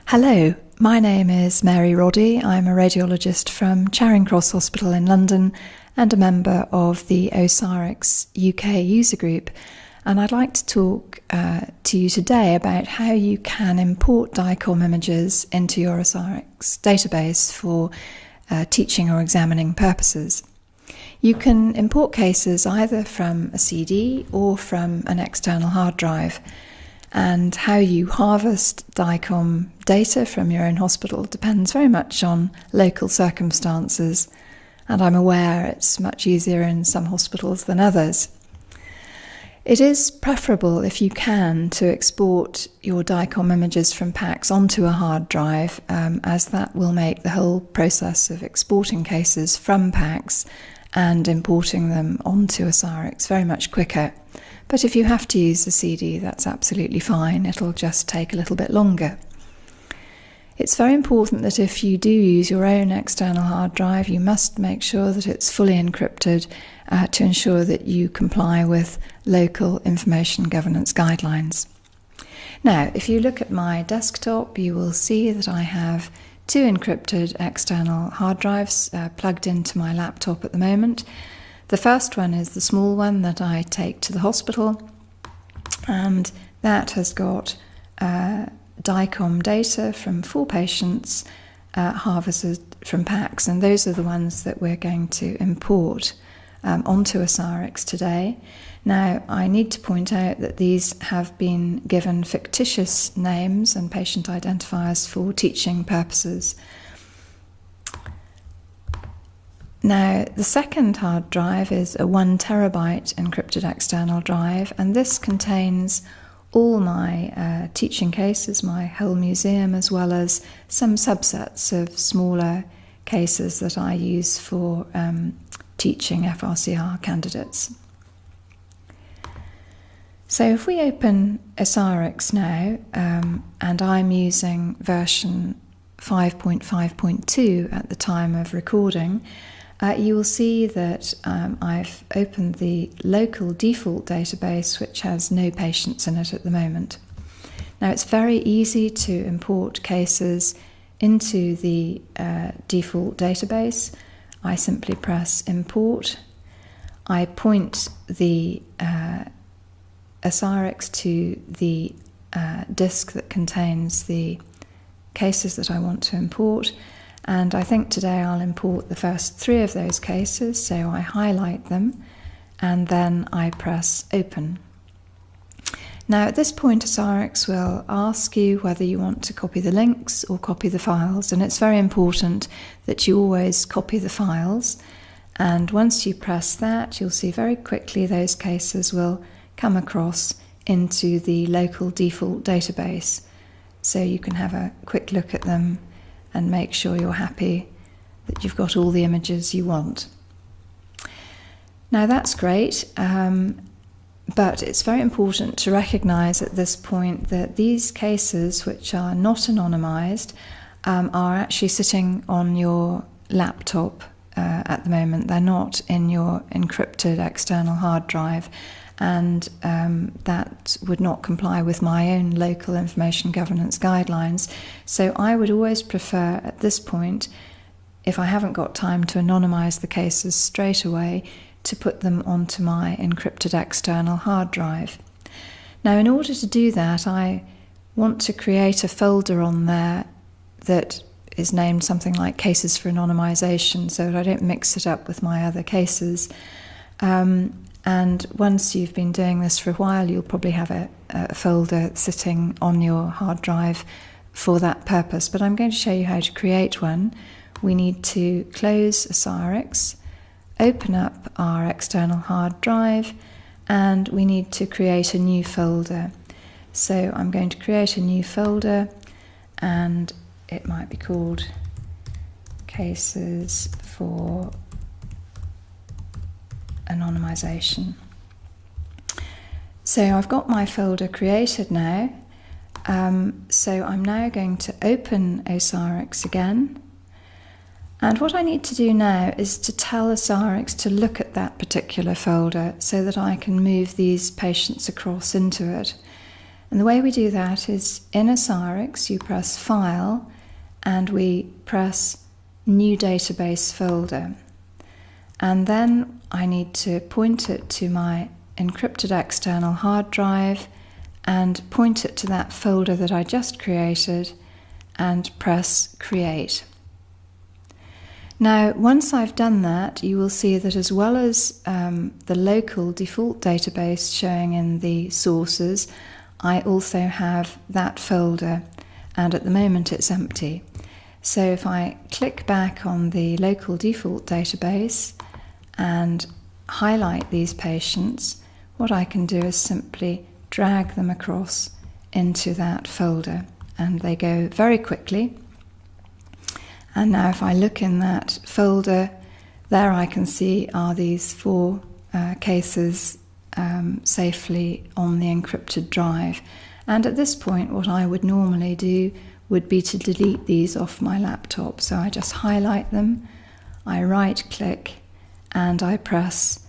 Hello, my name is Mary Roddy. I'm a radiologist from Charing Cross Hospital in London and a member of the OsiriX UK user group. And I'd like to talk to you today about how you can import DICOM images into your OsiriX database for teaching or examining purposes. You can import cases either from a CD or from an external hard drive. And how you harvest DICOM data from your own hospital depends very much on local circumstances, and I'm aware it's much easier in some hospitals than others. It is preferable, if you can, to export your DICOM images from PACS onto a hard drive, as that will make the whole process of exporting cases from PACS and importing them onto OsiriX very much quicker. But if you have to use a CD, that's absolutely fine. It'll just take a little bit longer. It's very important that if you do use your own external hard drive, you must make sure that it's fully encrypted to ensure that you comply with local information governance guidelines. Now, if you look at my desktop, you will see that I have two encrypted external hard drives plugged into my laptop at the moment. The first one is the small one that I take to the hospital, and that has got DICOM data from 4 patients harvested from PACS, and those are the ones that we're going to import onto OsiriX today. Now, I need to point out that these have been given fictitious names and patient identifiers for teaching purposes. Now, the second hard drive is a 1 terabyte encrypted external drive, and this contains all my teaching cases, my whole museum, as well as some subsets of smaller cases that I use for teaching FRCR candidates. So if we open OsiriX now, and I'm using version 5.5.2 at the time of recording, you will see that I've opened the local default database, which has no patients in it at the moment. Now, it's very easy to import cases into the default database. I simply press import. I point the OsiriX to the disk that contains the cases that I want to import. And I think today I'll import the first 3 of those cases, so I highlight them and then I press open. Now at this point OsiriX will ask you whether you want to copy the links or copy the files, and it's very important that you always copy the files, and once you press that you'll see very quickly those cases will come across into the local default database, so you can have a quick look at them and make sure you're happy that you've got all the images you want. Now that's great, but it's very important to recognise at this point that these cases, which are not anonymised, are actually sitting on your laptop at the moment. They're not in your encrypted external hard drive, and that would not comply with my own local information governance guidelines. So I would always prefer at this point, if I haven't got time to anonymise the cases straight away, to put them onto my encrypted external hard drive. Now, in order to do that, I want to create a folder on there that is named something like Cases for Anonymisation, so that I don't mix it up with my other cases. And once you've been doing this for a while, you'll probably have a folder sitting on your hard drive for that purpose. But I'm going to show you how to create one. We need to close OsiriX, open up our external hard drive, and we need to create a new folder. So I'm going to create a new folder, and it might be called Cases for Anonymisation. So I've got my folder created now. So I'm now going to open OsiriX again. And what I need to do now is to tell OsiriX to look at that particular folder so that I can move these patients across into it. And the way we do that is in OsiriX, you press File and we press New Database Folder. And then I need to point it to my encrypted external hard drive and point it to that folder that I just created and press Create. Now, once I've done that, you will see that as well as the local default database showing in the sources, I also have that folder, and at the moment it's empty. So if I click back on the local default database and highlight these patients, what I can do is simply drag them across into that folder, and they go very quickly. And now if I look in that folder, there I can see are these 4 cases safely on the encrypted drive. And at this point, what I would normally do would be to delete these off my laptop. So I just highlight them, I right click, and I press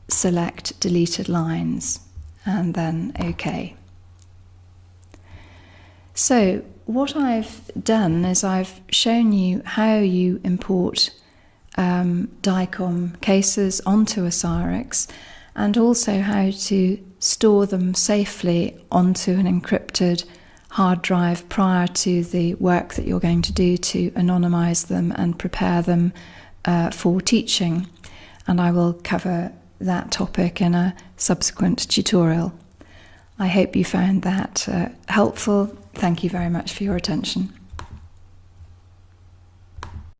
Select Deleted Lines, and then OK. So what I've done is I've shown you how you import DICOM cases onto OsiriX, and also how to store them safely onto an encrypted hard drive prior to the work that you're going to do to anonymize them and prepare them for teaching. And I will cover that topic in a subsequent tutorial. I hope you found that helpful. Thank you very much for your attention.